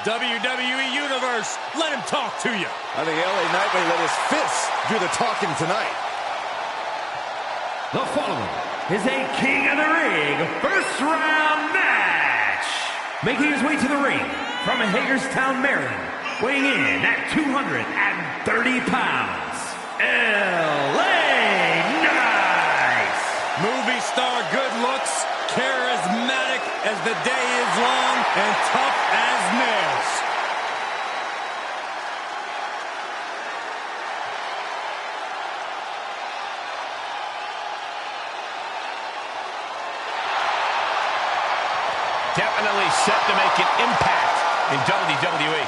WWE Universe, let him talk to you. I think LA Knight may let his fists do the talking tonight. The following is a King of the Ring first round match. Making his way to the ring from Hagerstown, Maryland, weighing in at 230 pounds, LA Knight. Movie star, good looks, charismatic as the day is long, and tough as nails. Definitely set to make an impact in WWE.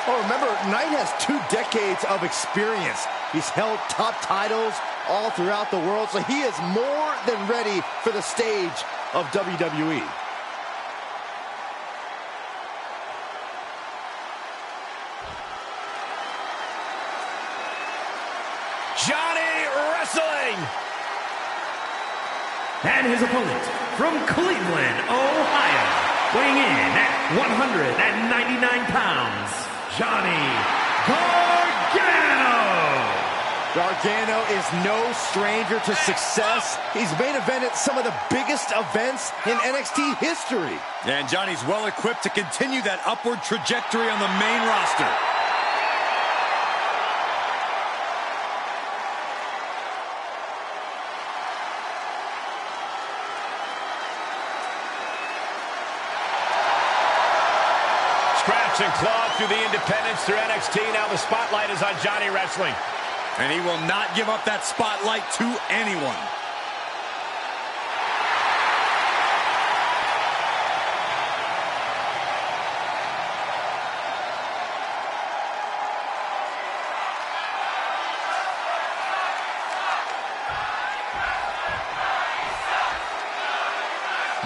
Oh, remember, Knight has 2 decades of experience. He's held top titles all throughout the world, so he is more than ready for the stage of WWE. Johnny Wrestling! And his opponent from Cleveland, Ohio, weighing in at 199 pounds, Johnny Gargano. Gargano is no stranger to success. He's main evented some of the biggest events in NXT history. And Johnny's well equipped to continue that upward trajectory on the main roster. Scraps and claws through the independents through NXT. Now the spotlight is on Johnny Wrestling. And he will not give up that spotlight to anyone.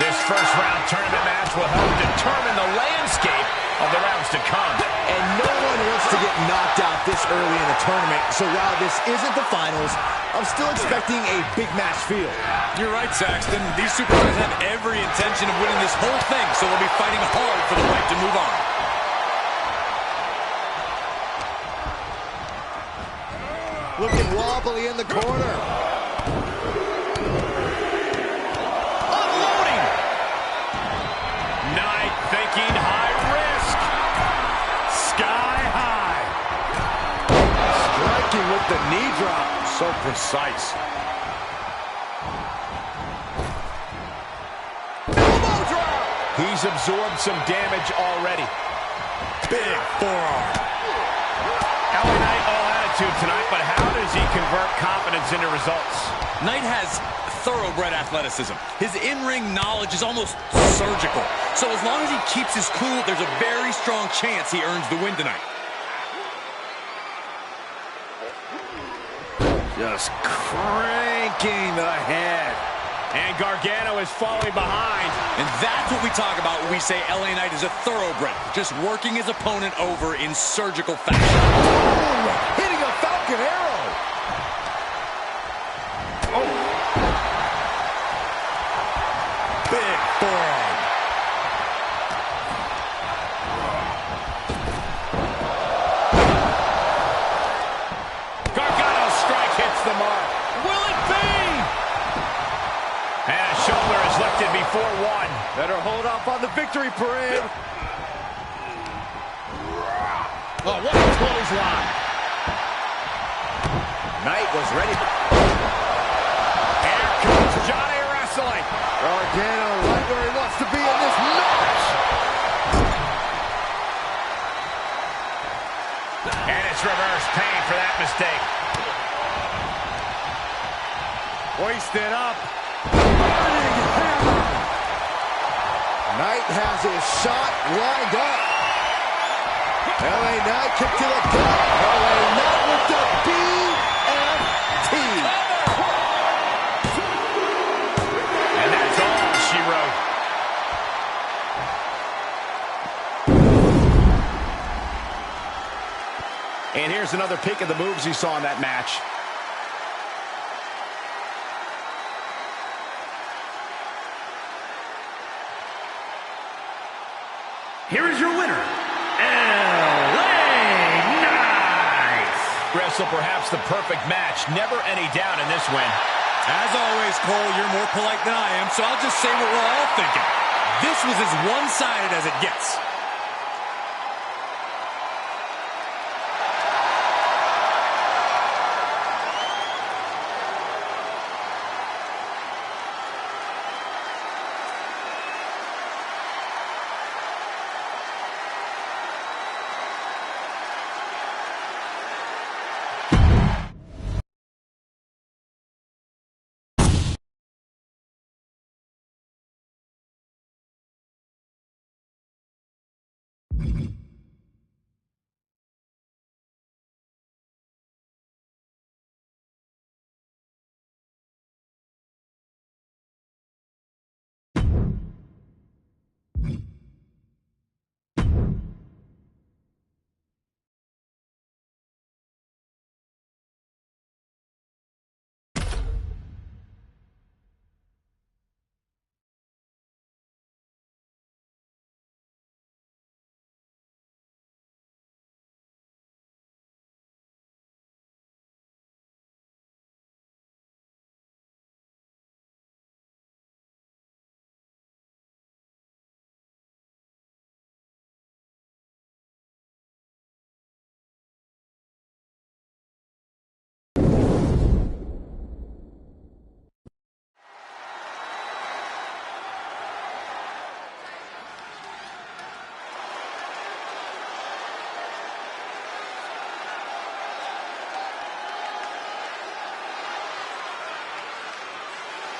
This first round tournament match will help determine the landscape of the rounds to come. And no one wants to get knocked out this early in the tournament, so while this isn't the finals, I'm still expecting a big match feel. You're right, Saxton. These superstars have every intention of winning this whole thing, so they'll be fighting hard for the right to move on. Looking wobbly in the corner. Unloading! Knight thinking high risk. Sky high. Striking with the knee drop. So precise. Elbow drop. He's absorbed some damage already. Big forearm. LA Knight all attitude tonight, but how does he convert confidence into results? Knight has thoroughbred athleticism. His in-ring knowledge is almost surgical. So as long as he keeps his cool, there's a very strong chance he earns the win tonight. Just cranking the head. And Gargano is falling behind. And that's what we talk about when we say LA Knight is a thoroughbred. Just working his opponent over in surgical fashion. Boom! Hitting a Falcon Arrow. Oh. Big forearm. Gargano's strike hits the mark. Will it be? And a shoulder is lifted before one. Better hold off on the victory parade. Oh, what a clothesline. Knight was ready. Here comes Johnny Wrestling. Gargano right where he wants to be in this match. And it's reverse pain for that mistake. Hoisted up. Knight has his shot lined up. LA Knight kick to the gut. LA Knight with the BFT. And that's all she wrote. And here's another peek of the moves you saw in that match. Here is your winner, Wrestle perhaps the perfect match. Never any doubt in this win. As always, Cole, you're more polite than I am, so I'll just say what we're all thinking. This was as one-sided as it gets.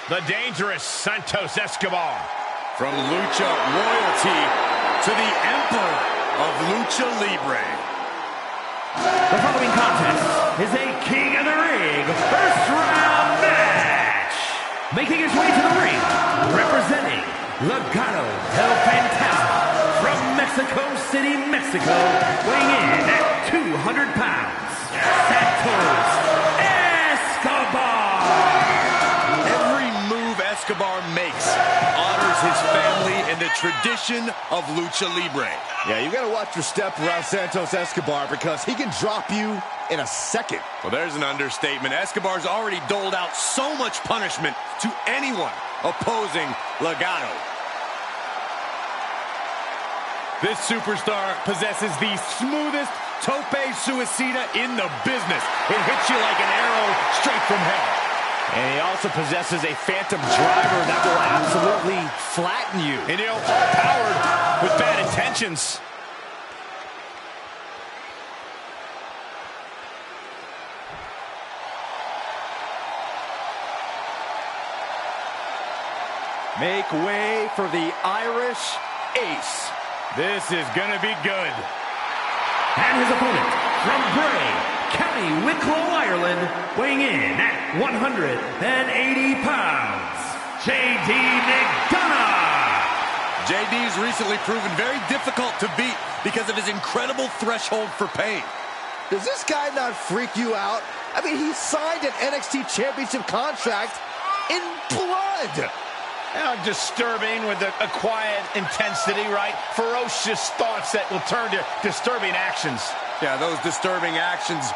The dangerous Santos Escobar. From Lucha Royalty to the Emperor of Lucha Libre. The following contest is a King of the Ring first round match. Making his way to the ring, representing Legado del Fantasma from Mexico City, Mexico, weighing in at 200 pounds, Santos Escobar. Escobar makes honors his family and the tradition of Lucha Libre. Yeah, you gotta watch your step around Santos Escobar because he can drop you in a second. Well, there's an understatement. Escobar's already doled out so much punishment to anyone opposing Legado. This superstar possesses the smoothest tope suicida in the business. It hits you like an arrow straight from hell. And he also possesses a phantom driver that will absolutely flatten you. And, all powered with bad intentions. Make way for the Irish Ace. This is going to be good. And his opponent from Bray, County Wicklow, Ireland, weighing in at 180 pounds, J.D. McDonough. JD's recently proven very difficult to beat because of his incredible threshold for pain. Does this guy not freak you out? I mean, he signed an NXT Championship contract in blood. Disturbing with a quiet intensity, right? Ferocious thoughts that will turn to disturbing actions. Yeah, those disturbing actions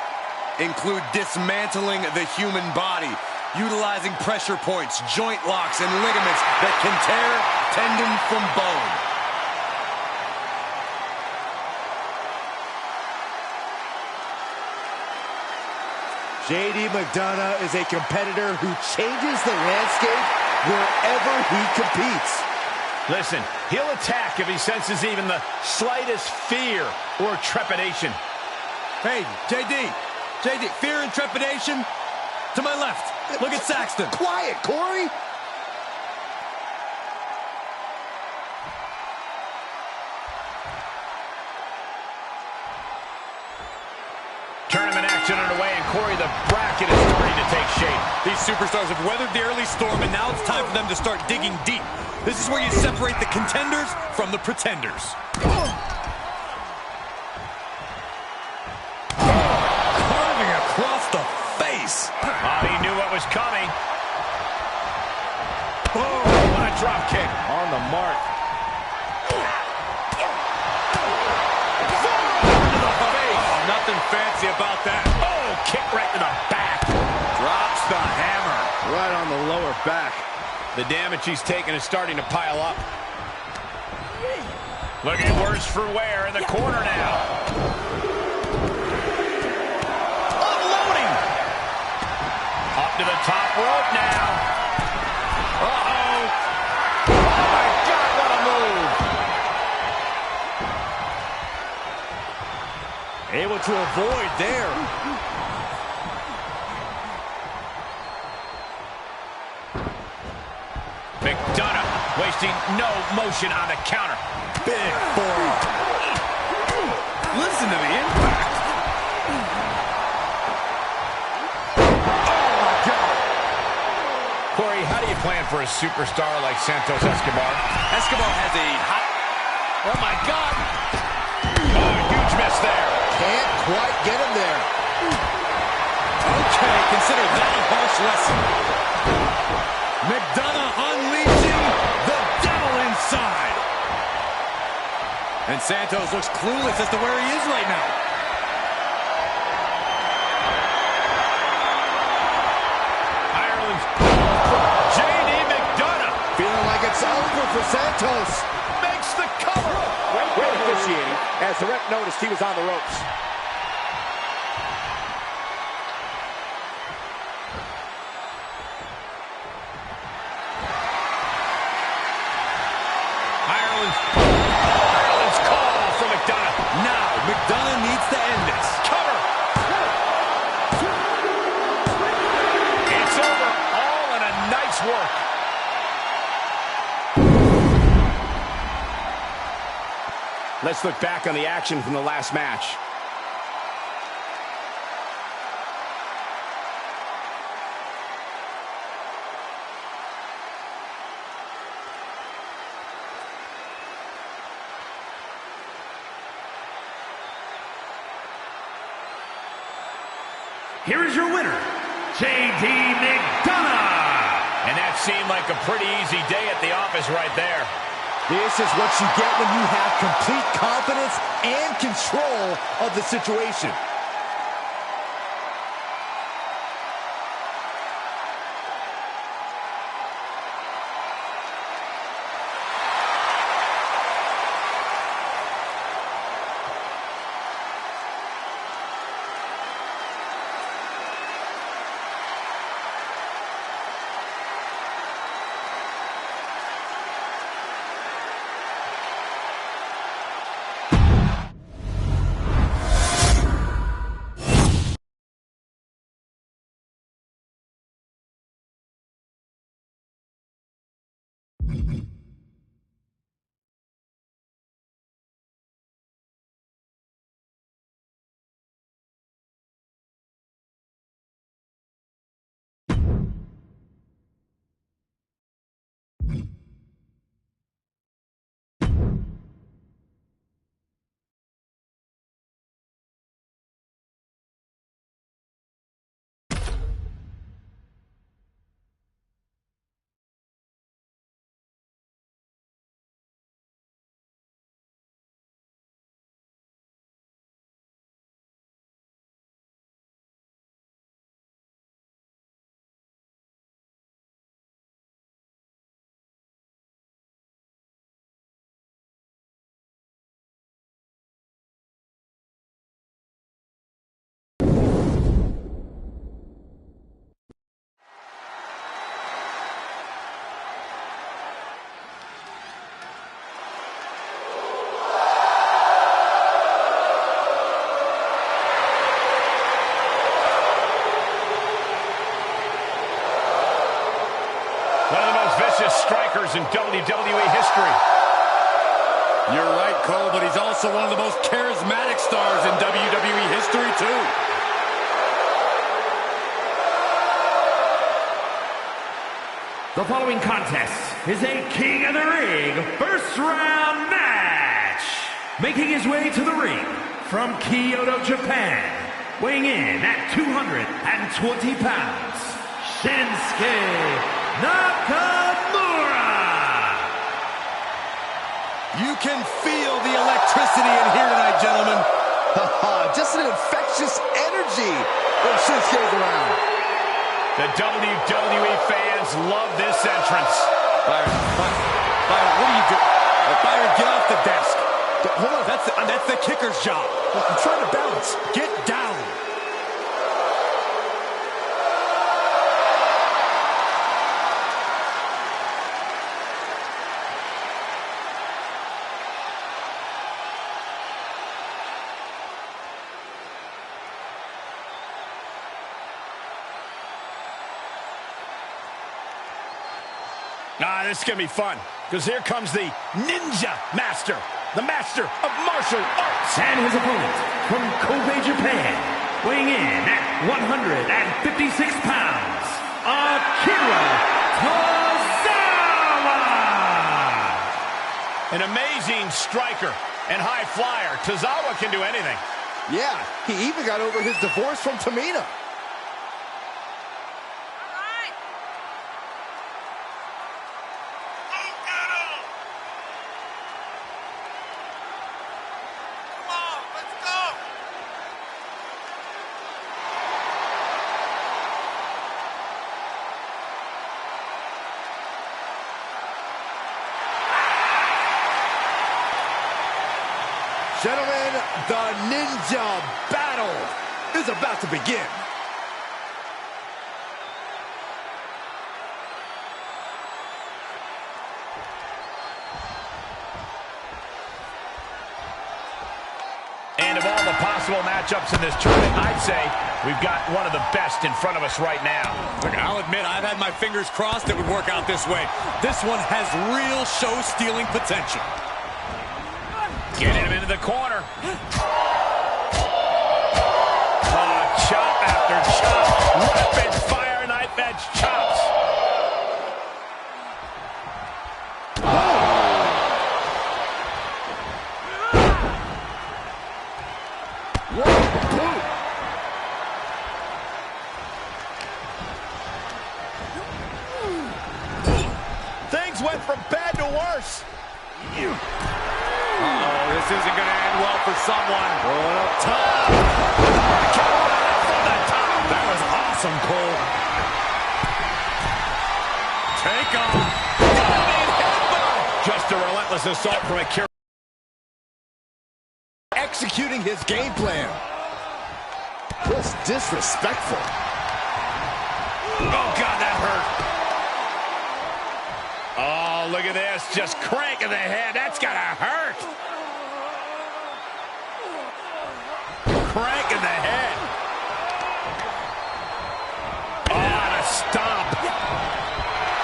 include dismantling the human body, utilizing pressure points, joint locks, and ligaments that can tear tendon from bone. J.D. McDonough is a competitor who changes the landscape wherever he competes. Listen, he'll attack if he senses even the slightest fear or trepidation. Hey, JD, fear and trepidation? To my left. Look at Saxton. Quiet, Corey. Tournament action underway, and Corey, the bracket is starting to take shape. These superstars have weathered the early storm, and now it's time for them to start digging deep. This is where you separate the contenders from the pretenders. Carving across the face. He knew what was coming. Oh, what a drop kick. On the mark. Nothing fancy about that. Oh! kick right to the back. Drops the hammer. Right on the lower back. The damage he's taken is starting to pile up. Looking worse for wear in the corner now. Unloading. Up to the top rope now. Uh-oh. Oh, my God, what a move. Able to avoid there. McDonough wasting no motion on the counter. Big forearm. Listen to the impact. Oh, my God. Corey, how do you plan for a superstar like Santos Escobar? Escobar has a hot... Oh, my God. Oh, huge miss there. Can't quite get him there. Okay, consider that a harsh lesson. McDonough unleashing the devil inside. And Santos looks clueless as to where he is right now. Ireland's J.D. McDonough. Feeling like it's over for Santos. Makes the cover. Great officiating, as the ref noticed he was on the ropes. Ireland's call for McDonough. Now, McDonough needs to end this. Cover. It's over. All in a nice work. Let's look back on the action from the last match. Here is your winner, J.D. McDonough. And that seemed like a pretty easy day at the office right there. This is what you get when you have complete confidence and control of the situation. One of the most vicious strikers in WWE history. You're right, Cole, but he's also one of the most charismatic stars in WWE history, too. The following contest is a King of the Ring first round match. Making his way to the ring from Kyoto, Japan, weighing in at 220 pounds, Shinsuke Nakamura. You can feel the electricity in here tonight, gentlemen. Just an infectious energy when Shinsuke's around. The WWE fans love this entrance. Byron, what are you doing? Byron, get off the desk. Hold on. That's the kicker's job. I'm trying to balance. Get down. This is going to be fun, because here comes the Ninja Master, the Master of Martial Arts. And his opponent from Kobe, Japan, weighing in at 156 pounds, Akira Tozawa! An amazing striker and high flyer. Tozawa can do anything. Yeah, he even got over his divorce from Tamina. Gentlemen, the Ninja Battle is about to begin. And of all the possible matchups in this tournament, I'd say we've got one of the best in front of us right now. Look, I'll admit, I've had my fingers crossed it would work out this way. This one has real show-stealing potential. Getting him into the corner. Oh, chop after chop. Rapid fire knife edge chops. Things went from bad to worse. Uh-oh, this isn't going to end well for someone. Going up top. From the top. That was awesome, Cole. Take off. Just a relentless assault from Akira. Executing his game plan. Just disrespectful. Oh, God, that hurt. Oh, look at this. Just cranking the head. That's got to hurt. Cranking the head. Oh, and a stomp.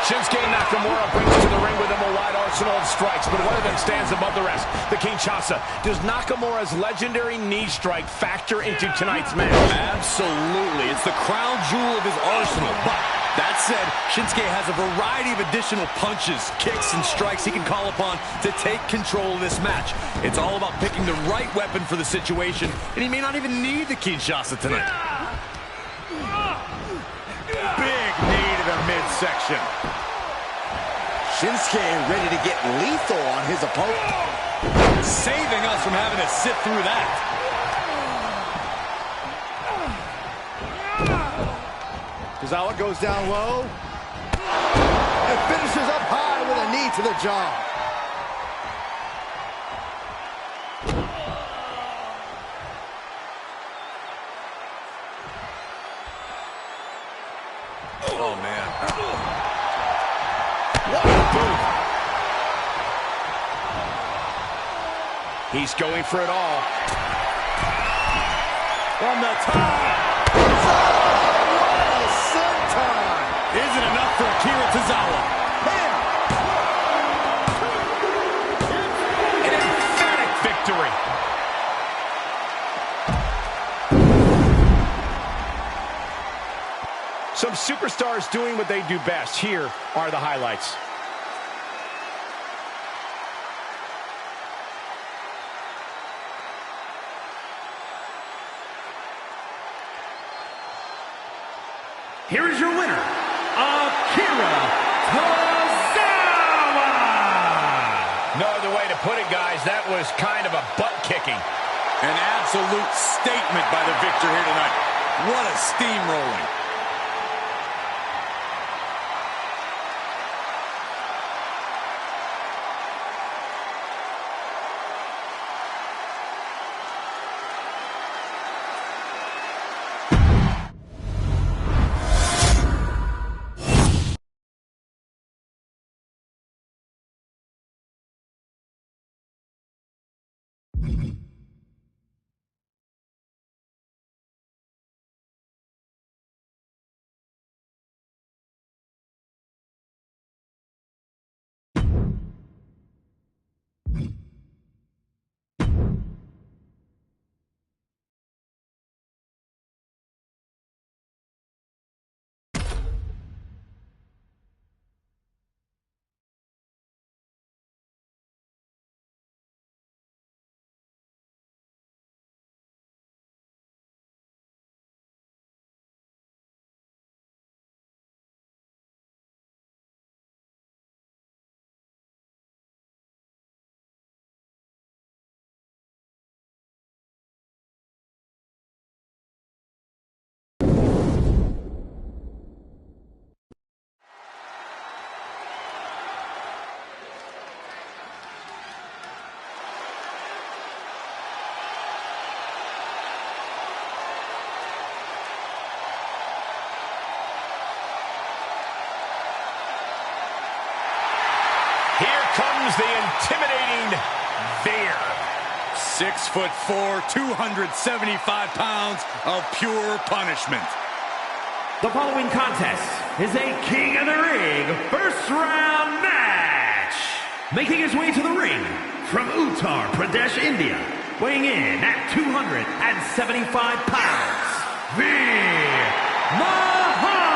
Shinsuke Nakamura brings to the ring with him a wide arsenal of strikes, but one of them stands above the rest, the Kinshasa. Does Nakamura's legendary knee strike factor into tonight's match? Absolutely. It's the crown jewel of his arsenal. But that said, Shinsuke has a variety of additional punches, kicks, and strikes he can call upon to take control of this match. It's all about picking the right weapon for the situation, and he may not even need the Kinshasa tonight. Big knee to the midsection. Shinsuke ready to get lethal on his opponent. Saving us from having to sit through that. Tozawa goes down low. And finishes up high with a knee to the jaw. Oh, man. What a boot. He's going for it all. From the top. Isn't enough for Akira Tozawa. An emphatic victory. Some superstars doing what they do best. Here are the highlights. Here is your winner, Akira Tozawa! No other way to put it, guys. That was kind of a butt kicking. An absolute statement by the victor here tonight. What a steamrolling. Here comes the intimidating Veer. 6'4", 275 pounds of pure punishment. The following contest is a King of the Ring first round match. Making his way to the ring from Uttar Pradesh, India, weighing in at 275 pounds, Veer Mahan.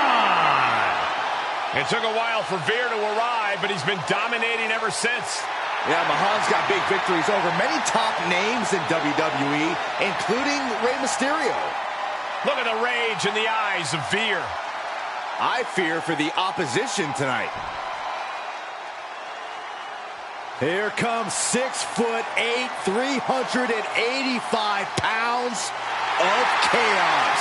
It took a while for Veer to arrive, but he's been dominating ever since. Yeah, Mahan's got big victories over many top names in WWE, including Rey Mysterio. Look at the rage in the eyes of Veer. I fear for the opposition tonight. Here comes 6'8", 385 pounds of chaos.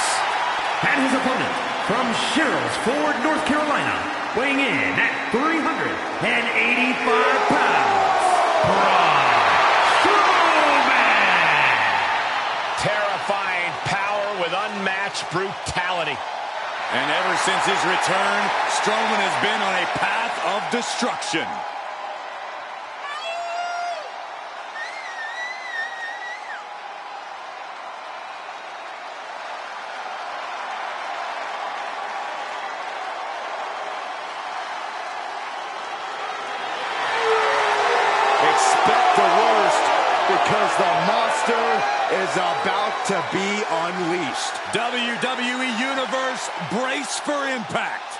And his opponent from Sherrills Ford, North Carolina, weighing in at 385 pounds, Braun Strowman. Terrifying power with unmatched brutality. And ever since his return, Strowman has been on a path of destruction. Expect the worst, because the monster is about to be unleashed. WWE Universe, brace for impact.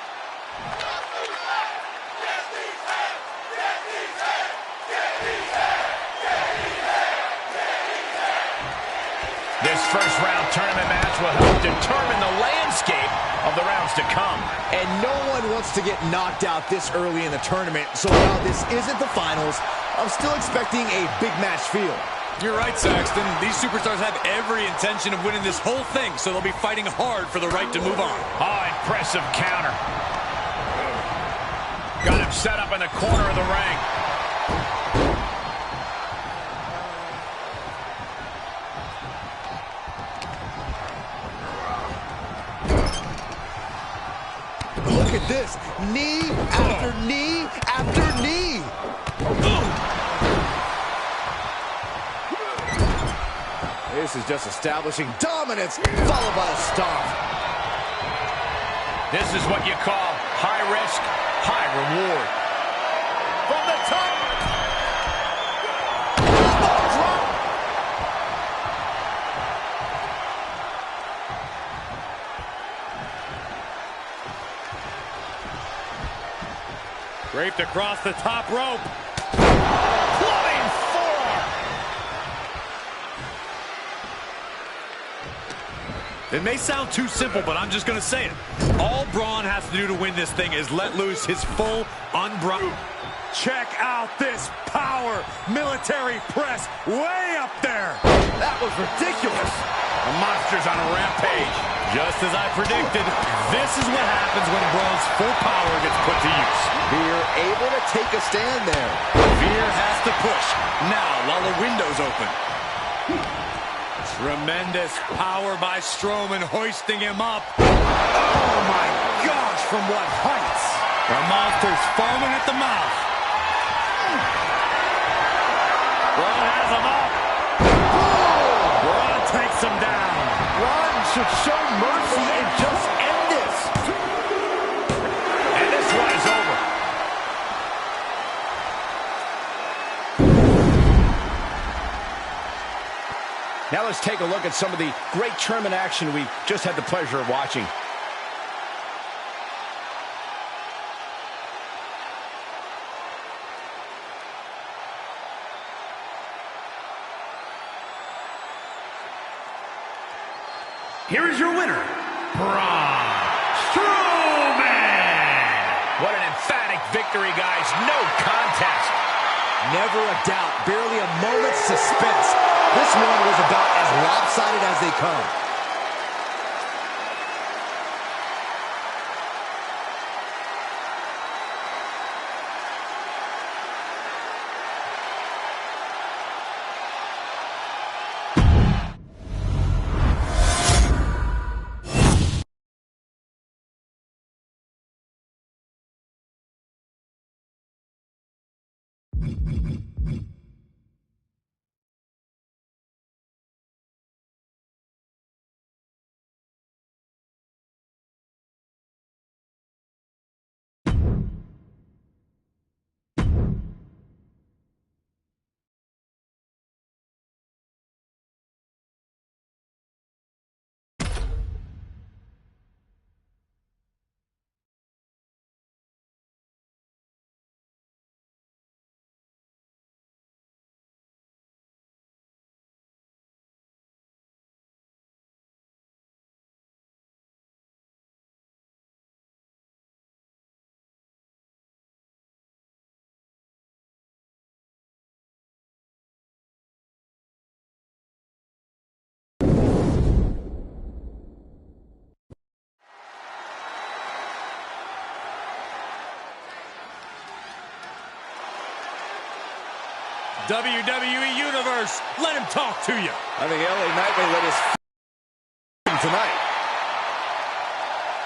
This first round tournament match will help determine the landscape of the rounds to come. And no one wants to get knocked out this early in the tournament, so while this isn't the finals, I'm still expecting a big match feel. You're right, Saxton. These superstars have every intention of winning this whole thing, so they'll be fighting hard for the right to move on. Oh, impressive counter. Got him set up in the corner of the ring. Look at this. Knee after knee after knee. This is just establishing dominance, followed by a stomp. This is what you call high risk, high reward. From the top. Draped across the top rope. Flying forearm. It may sound too simple, but I'm just going to say it. All Braun has to do to win this thing is let loose his full unbridled. Check out this power military press way up there. That was ridiculous. The monster's on a rampage. Just as I predicted, this is what happens when Braun's full power gets put to use. Veer able to take a stand there. Veer has to push now while the window's open. Tremendous power by Strowman, hoisting him up. Oh my gosh, from what heights? The monster's foaming at the mouth. Braun has him up. Braun takes him down. Braun should show mercy and just end this. And this one is over. Now let's take a look at some of the great tournament action we just had the pleasure of watching. Here is your winner, Braun Strowman. What an emphatic victory, guys. No contest. Never a doubt, barely a moment's suspense. This one was about as lopsided as they come. WWE Universe, let him talk to you. I think LA Knight may let us tonight.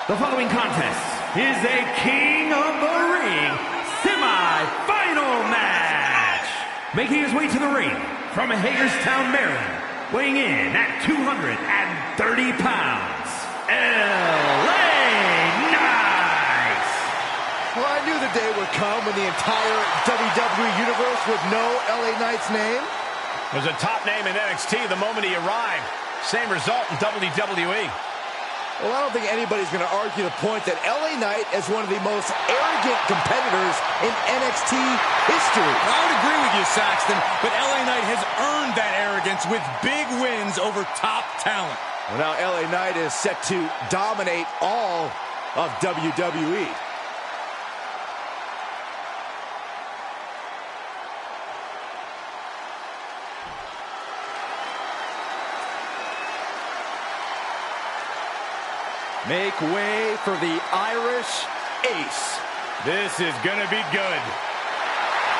The following contest is a King of the Ring semi-final match. Making his way to the ring from Hagerstown, Maryland, weighing in at 230 pounds, LA Knight. Well, I knew the day would come when the entire WWE Universe would know LA Knight's name. Was a top name in NXT the moment he arrived. Same result in WWE. Well, I don't think anybody's going to argue the point that LA Knight is one of the most arrogant competitors in NXT history. I would agree with you, Saxton, but LA Knight has earned that arrogance with big wins over top talent. Well, now LA Knight is set to dominate all of WWE. Make way for the Irish Ace. This is going to be good.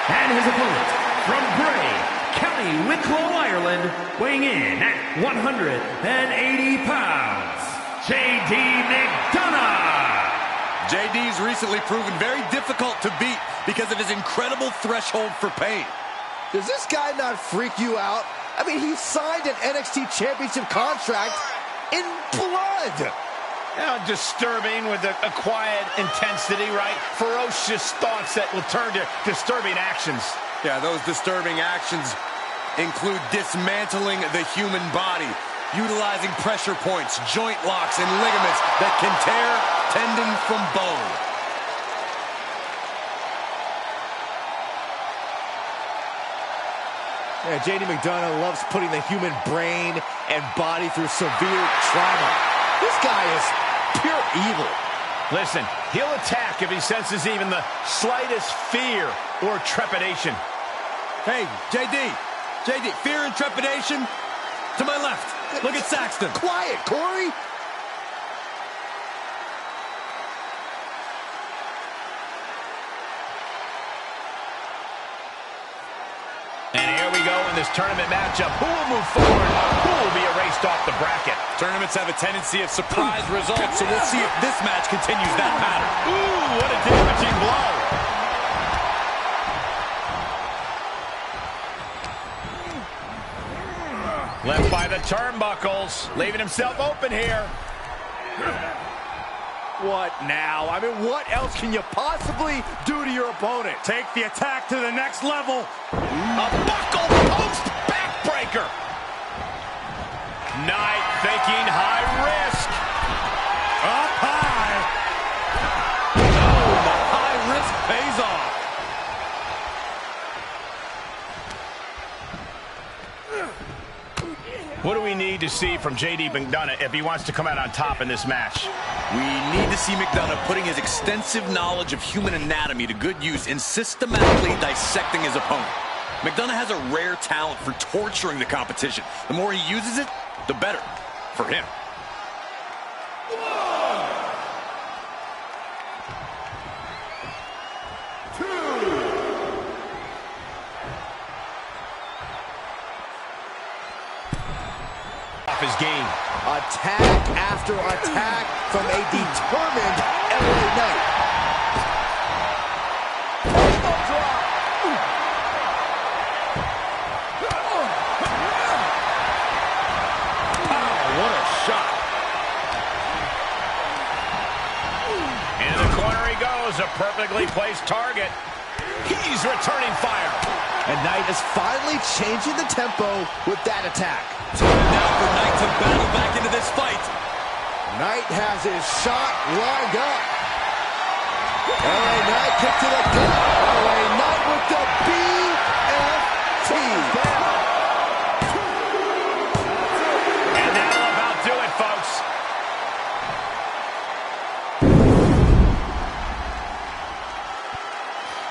And his opponent from Bray, County Wicklow, Ireland, weighing in at 180 pounds, JD McDonough. JD's recently proven very difficult to beat because of his incredible threshold for pain. Does this guy not freak you out? I mean, he signed an NXT Championship contract in blood. You know, disturbing with a quiet intensity, right? Ferocious thoughts that will turn to disturbing actions. Yeah, those disturbing actions include dismantling the human body, utilizing pressure points, joint locks, and ligaments that can tear tendon from bone. Yeah, JD McDonough loves putting the human brain and body through severe trauma. This guy is pure evil. Listen, he'll attack if he senses even the slightest fear or trepidation. Hey, JD, fear and trepidation to my left. Look at Saxton. Quiet, Corey. this tournament matchup. Who will move forward? Who will be erased off the bracket? Tournaments have a tendency of surprise results, so we'll see if this match continues that pattern. Ooh, what a damaging blow. Left by the turnbuckles, leaving himself open here. What now? I mean, what else can you possibly do to your opponent? Take the attack to the next level. A buckle post backbreaker. Knight thinking high risk. Up high. Oh, the high risk pays off. What do we need to see from J.D. McDonough if he wants to come out on top in this match? We need to see McDonough putting his extensive knowledge of human anatomy to good use in systematically dissecting his opponent. McDonough has a rare talent for torturing the competition. The more he uses it, the better for him. His game. Attack after attack from a determined LA Knight. Elbow drop. Oh, what a shot. In the corner he goes, a perfectly placed target. He's returning fire. And Knight is finally changing the tempo with that attack. Time now for Knight to battle back into this fight. Knight has his shot lined up. LA Knight kick to the gut. LA Knight with the BFT. And that'll about do it, folks.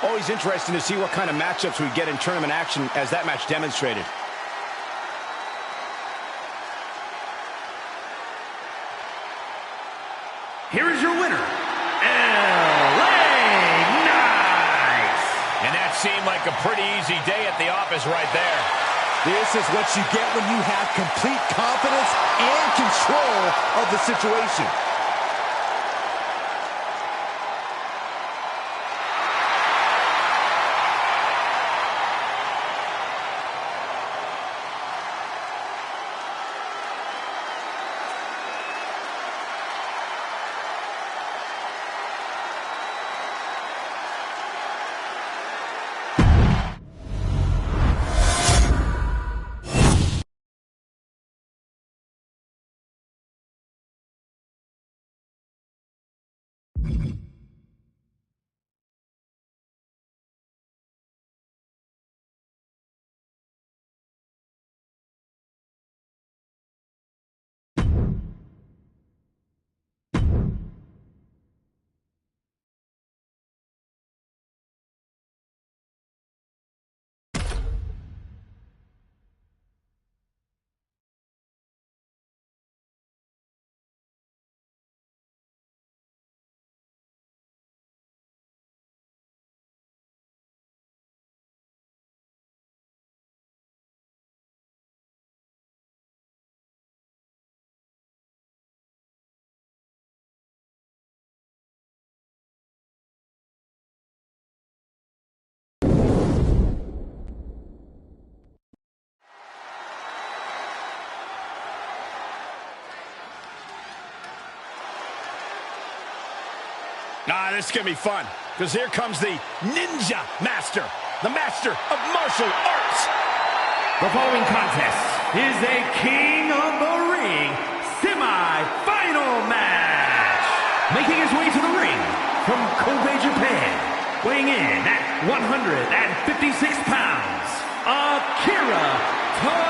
Always interesting to see what kind of matchups we get in tournament action, as that match demonstrated. Here is your winner, LA Knight. And that seemed like a pretty easy day at the office right there. This is what you get when you have complete confidence and control of the situation. This is going to be fun, because here comes the Ninja Master, the Master of Martial Arts. The following contest is a King of the Ring semi-final match. Making his way to the ring from Kobe, Japan, weighing in at 156 pounds, Akira Tozawa.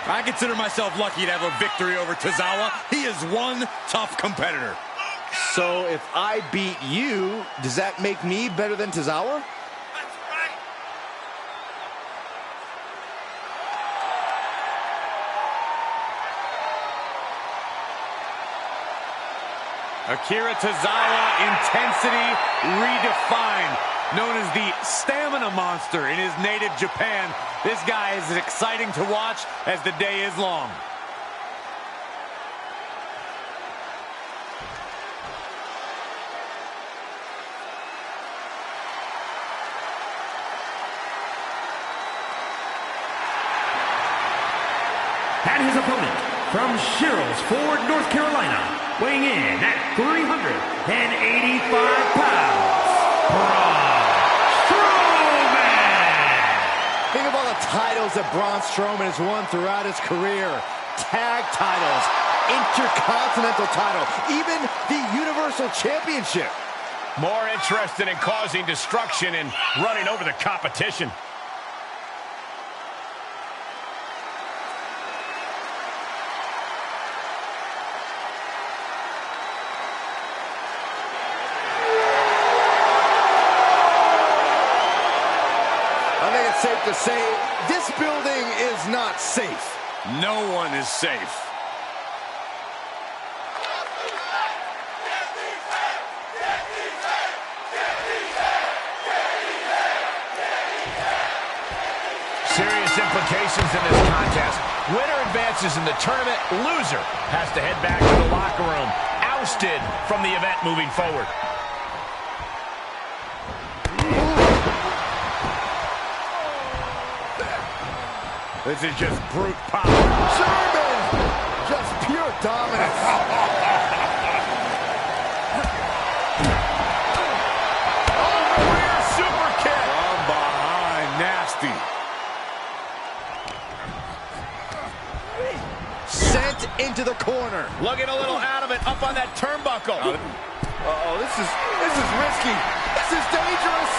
I consider myself lucky to have a victory over Tozawa. He is one tough competitor. So if I beat you, does that make me better than Tozawa? That's right. Akira Tozawa, intensity redefined. Known as the stamina monster in his native Japan, this guy is as exciting to watch as the day is long. And his opponent, from Sherrills Ford, North Carolina, weighing in at 385 pounds, Braun Strowman! Think of all the titles that Braun Strowman has won throughout his career. Tag titles, Intercontinental title, even the Universal Championship. More interested in causing destruction and running over the competition. Safe to say, this building is not safe. No one is safe. Serious implications in this contest. Winner advances in the tournament. Loser has to head back to the locker room. Ousted from the event moving forward. This is just brute power. Strowman! Just pure dominance. Oh, rear super kick. From behind, nasty. Sent into the corner. Looking a little out of it, up on that turnbuckle. Uh-oh, this is risky. This is dangerous.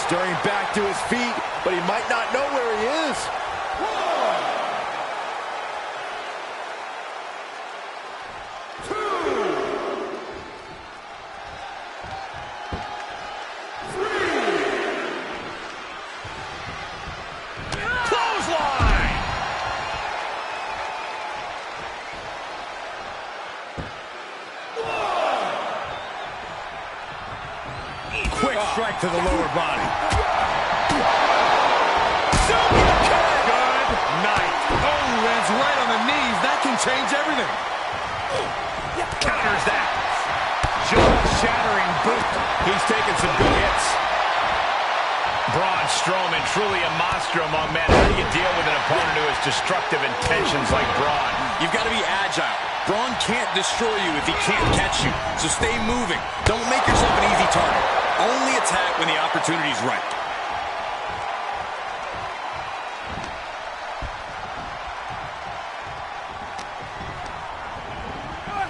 Stirring back to his feet, but he might not know where he is. Quick strike to the lower body. Good night. Oh, lands right on the knees. That can change everything. Counters that. Jaw-shattering boot. He's taking some good hits. Braun Strowman, truly a monster among men. How do you deal with an opponent who has destructive intentions like Braun? You've got to be agile. Braun can't destroy you if he can't catch you. So stay moving. Don't make yourself an easy target. Only attack when the opportunity's right.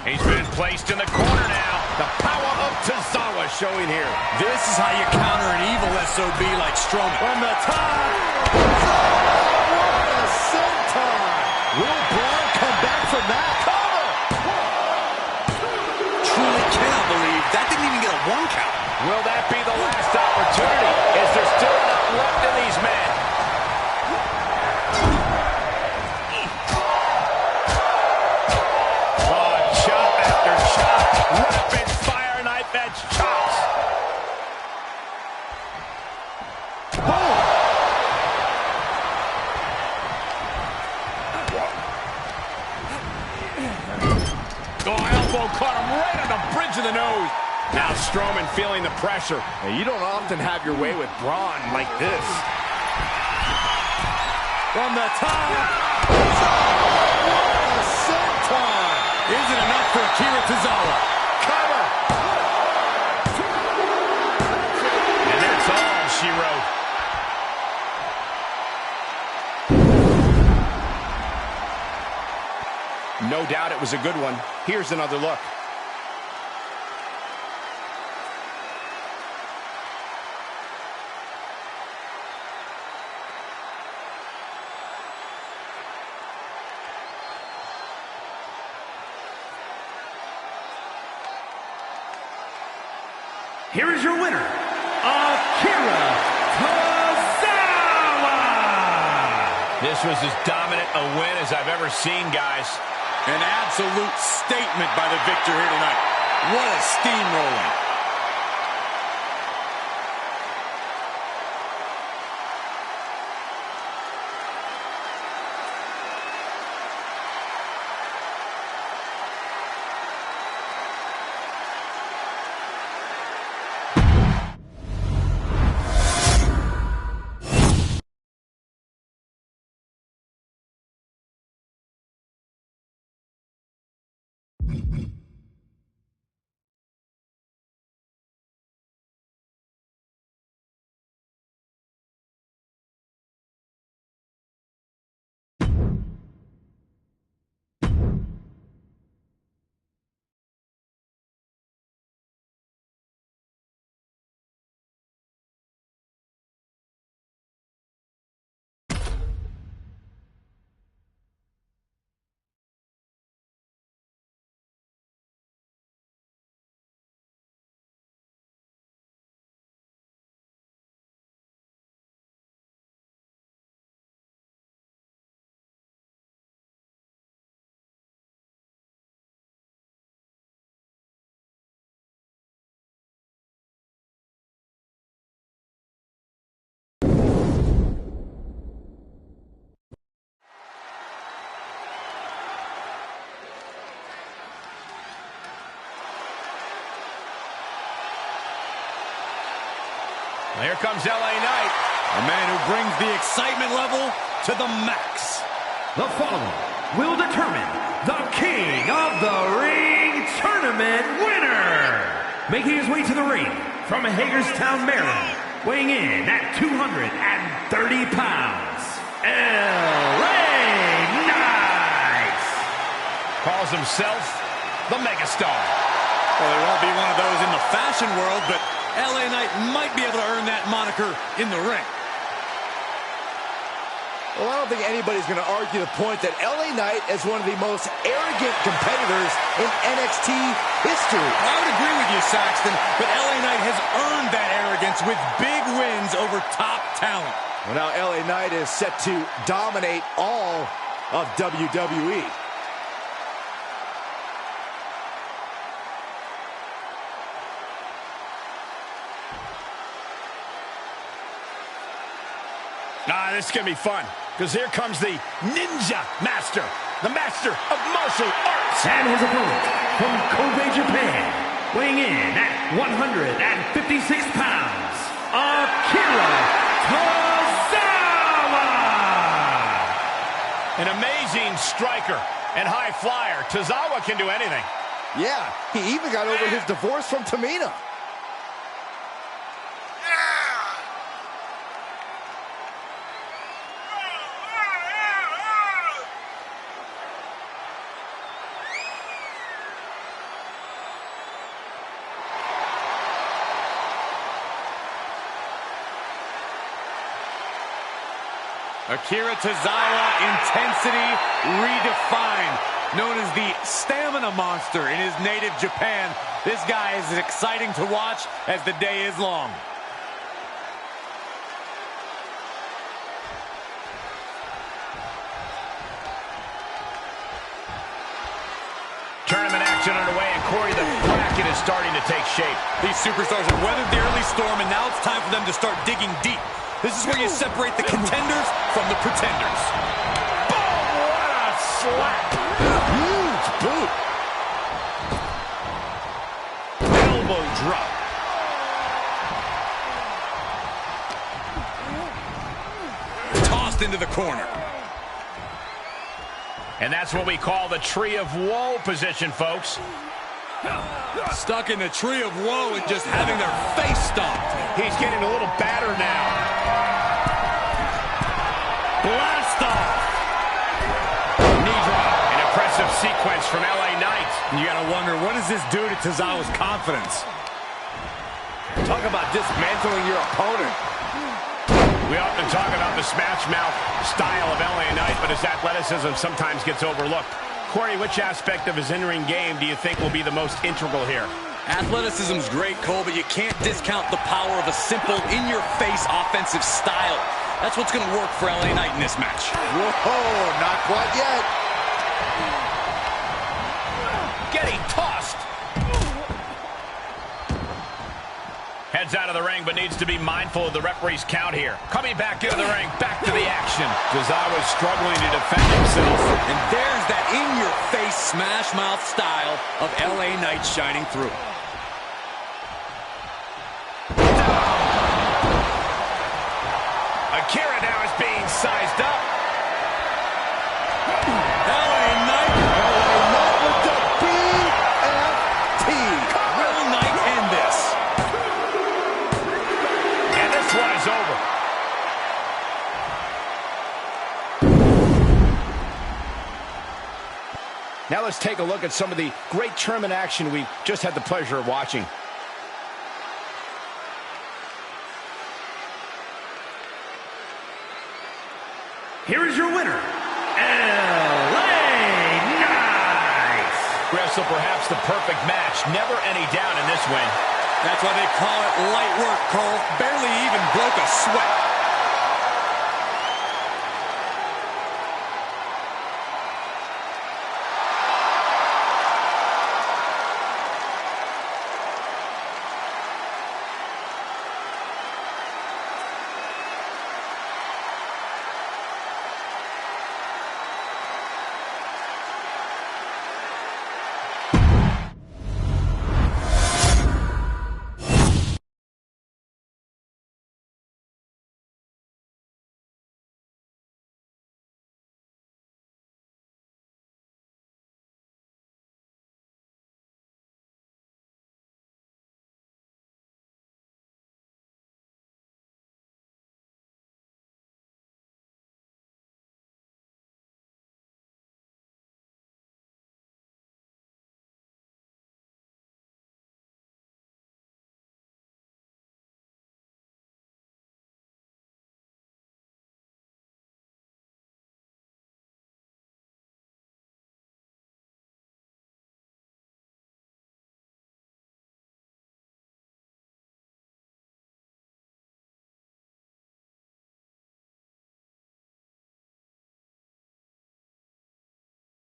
He's been placed in the corner now. The power of Tozawa showing here. This is how you counter an evil SOB like Strowman. From the top. What a senton. Will Braun come back from that? Cover. Truly cannot believe that didn't even get a 1 count. Will that be the last opportunity? Is there still enough left in these men? Oh, chop after chop. Rapid fire knife edge chops. Boom! Oh, elbow caught him right on the bridge of the nose. Now Strowman feeling the pressure. Now, you don't often have your way with Braun like this. From the top. What a senton. Isn't enough for Akira Tozawa. Cover. And that's all she wrote. No doubt it was a good one. Here's another look. Here is your winner, Akira Tozawa! This was as dominant a win as I've ever seen, guys. An absolute statement by the victor here tonight. What a steamrolling. Well, here comes LA Knight. A man who brings the excitement level to the max. The following will determine the King of the Ring Tournament winner. Making his way to the ring from Hagerstown, Maryland, weighing in at 230 pounds, LA Knight. Calls himself the Megastar. Well, there won't be one of those in the fashion world, but LA Knight might be able to earn that moniker in the ring. Well, I don't think anybody's going to argue the point that LA Knight is one of the most arrogant competitors in NXT history. I would agree with you, Saxton, but LA Knight has earned that arrogance with big wins over top talent. Well, now LA Knight is set to dominate all of WWE. This is going to be fun, because here comes the Ninja Master, the Master of Martial Arts. And his opponent from Kobe, Japan, weighing in at 156 pounds, Akira Tozawa. An amazing striker and high flyer. Tozawa can do anything. Yeah, he even got over his divorce from Tamina. Akira Tozawa, intensity redefined. Known as the stamina monster in his native Japan, this guy is as exciting to watch as the day is long. Tournament action underway, and Corey, the bracket is starting to take shape. These superstars have weathered the early storm, and now it's time for them to start digging deep. This is where you separate the contenders from the pretenders. Boom! What a slap! Huge boot. Elbow drop. Tossed into the corner. And that's what we call the Tree of Woe position, folks. Stuck in the Tree of Woe and just having their face stomped. He's getting a little battered now. Blast off. Knee drop. An impressive sequence from LA Knight. You gotta wonder, what does this do to Tozawa's confidence? Talk about dismantling your opponent. We often talk about the smash mouth style of LA Knight, but his athleticism sometimes gets overlooked. Corey, which aspect of his in-ring game do you think will be the most integral here? Athleticism's great, Cole, but you can't discount the power of a simple, in-your-face offensive style. That's what's going to work for LA Knight in this match. Whoa, not quite yet. heads out of the ring, but needs to be mindful of the referee's count here. Coming back into the ring, back to the action. Tozawa struggling to defend himself. And there's that in-your-face smash mouth style of LA Knight shining through. Akira now is being sized up. LA Knight. LA Knight with the BFT. Will Knight end this? And this one is over. Now let's take a look at some of the great tournament action we just had the pleasure of watching. Here is your winner, LA Knight. Wrestle perhaps the perfect match. Never any doubt in this win. That's why they call it light work, Cole. Barely even broke a sweat.